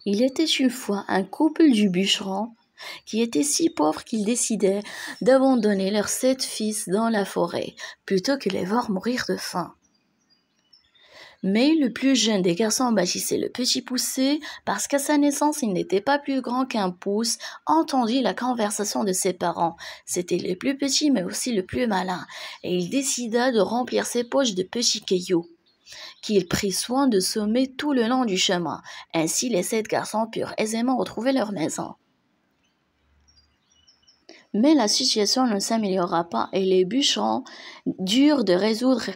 Il était une fois un couple du bûcheron qui était si pauvre qu'ils décidaient d'abandonner leurs 7 fils dans la forêt plutôt que les voir mourir de faim. Mais le plus jeune des garçons bâtissait le petit poussé parce qu'à sa naissance il n'était pas plus grand qu'un pouce, entendit la conversation de ses parents. C'était le plus petit mais aussi le plus malin et il décida de remplir ses poches de petits cailloux qu'il prit soin de semer tout le long du chemin. Ainsi, les 7 garçons purent aisément retrouver leur maison. Mais la situation ne s'améliora pas et les bûcherons durent de résoudre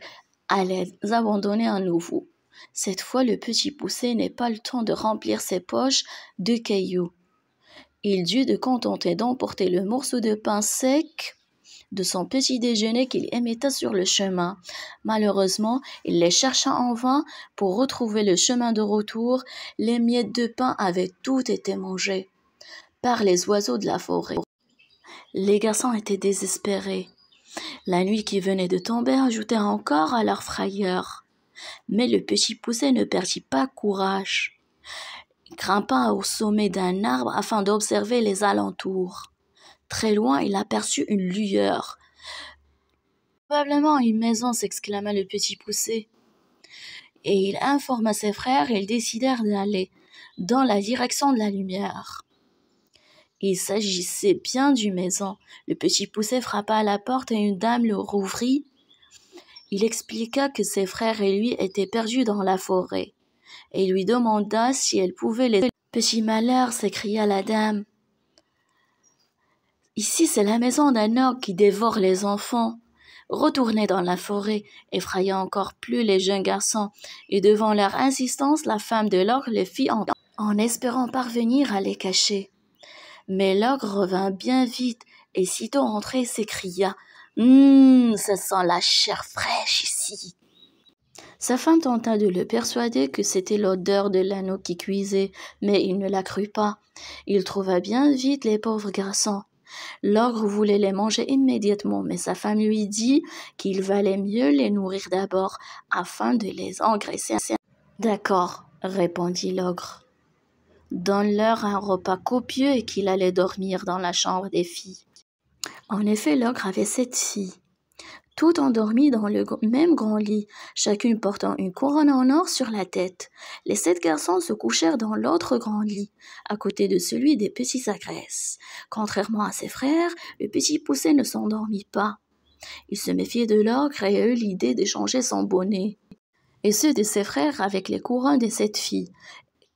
à les abandonner à nouveau. Cette fois, le petit poussé n'eut pas le temps de remplir ses poches de cailloux. Il dut de contenter d'emporter le morceau de pain sec de son petit déjeuner qu'il émetta sur le chemin. Malheureusement, il les chercha en vain pour retrouver le chemin de retour. Les miettes de pain avaient toutes été mangées par les oiseaux de la forêt. Les garçons étaient désespérés. La nuit qui venait de tomber ajoutait encore à leur frayeur. Mais le petit poussé ne perdit pas courage. Il grimpa au sommet d'un arbre afin d'observer les alentours. Très loin, il aperçut une lueur. « Probablement une maison » s'exclama le petit poussé. Et il informa ses frères et ils décidèrent d'aller dans la direction de la lumière. Il s'agissait bien d'une maison. Le petit poussé frappa à la porte et une dame le rouvrit. Il expliqua que ses frères et lui étaient perdus dans la forêt et lui demanda si elle pouvait les... « Petit malheur » s'écria la dame. « Ici, c'est la maison d'un ogre qui dévore les enfants. » Retournés dans la forêt, effrayant encore plus les jeunes garçons, et devant leur insistance, la femme de l'ogre les fit en espérant parvenir à les cacher. Mais l'ogre revint bien vite, et sitôt entré s'écria « ça sent la chair fraîche ici !» Sa femme tenta de le persuader que c'était l'odeur de l'anneau qui cuisait, mais il ne la crut pas. Il trouva bien vite les pauvres garçons. L'ogre voulait les manger immédiatement, mais sa femme lui dit qu'il valait mieux les nourrir d'abord, afin de les engraisser. « D'accord, » répondit l'ogre. « Donne-leur un repas copieux et qu'il allait dormir dans la chambre des filles. » En effet, l'ogre avait 7 filles, toutes endormies dans le même grand lit, chacune portant une couronne en or sur la tête. Les 7 garçons se couchèrent dans l'autre grand lit, à côté de celui des petits à graisse. Contrairement à ses frères, le petit poussé ne s'endormit pas. Il se méfiait de l'ogre et eut l'idée d'échanger son bonnet et ceux de ses frères avec les couronnes des 7 filles.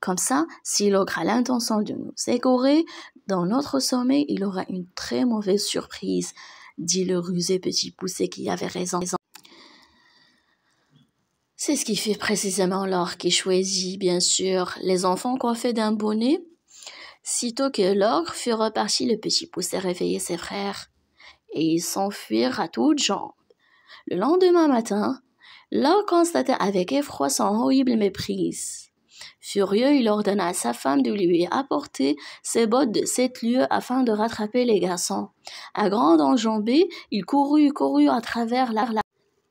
Comme ça, si l'ogre a l'intention de nous écorer dans notre sommeil, il aura une très mauvaise surprise, dit le rusé petit poussé qui avait raison. C'est ce qui fait précisément l'ogre qui choisit, bien sûr, les enfants coiffés d'un bonnet. Sitôt que l'ogre fut reparti, le petit poussé réveillait ses frères, et ils s'enfuirent à toutes jambes. Le lendemain matin, l'ogre constata avec effroi son horrible méprise. Furieux, il ordonna à sa femme de lui apporter ses bottes de 7 lieues afin de rattraper les garçons. À grande enjambée, il courut à travers la...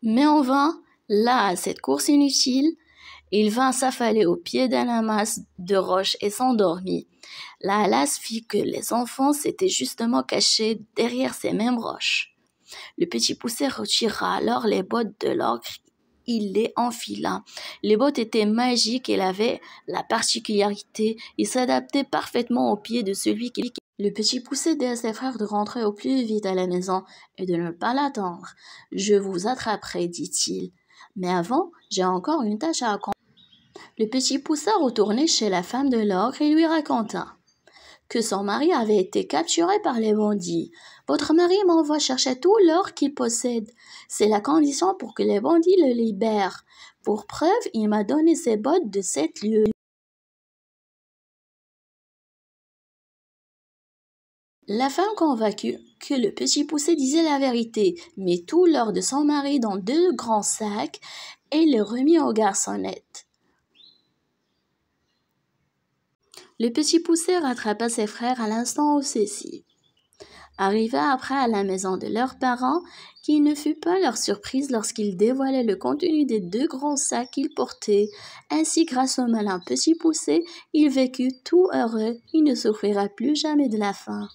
Mais en vain, là, à cette course inutile, il vint s'affaler au pied d'un amas de roches et s'endormit. La lasse fit que les enfants s'étaient justement cachés derrière ces mêmes roches. Le petit poussé retira alors les bottes de l'ogre. Il les enfila. Les bottes étaient magiques et avaient la particularité, ils s'adaptaient parfaitement aux pieds de celui qui... Le petit poussé dit à ses frères de rentrer au plus vite à la maison et de ne pas l'attendre. « Je vous attraperai, dit-il. Mais avant, j'ai encore une tâche à accomplir. » Le petit poussé retournait chez la femme de l'ogre et lui raconta que son mari avait été capturé par les bandits. « Votre mari m'envoie chercher tout l'or qu'il possède. C'est la condition pour que les bandits le libèrent. Pour preuve, il m'a donné ses bottes de 7 lieues. » La femme convaincue que le petit poussé disait la vérité, mit tout l'or de son mari dans 2 grands sacs et le remit aux garçonnettes. Le petit poussé rattrapa ses frères à l'instant où ceux-ci Arrivés après à la maison de leurs parents, qui ne fut pas leur surprise lorsqu'ils dévoilaient le contenu des 2 grands sacs qu'ils portaient. Ainsi, grâce au malin petit poucet, il vécut tout heureux, il ne souffrira plus jamais de la faim.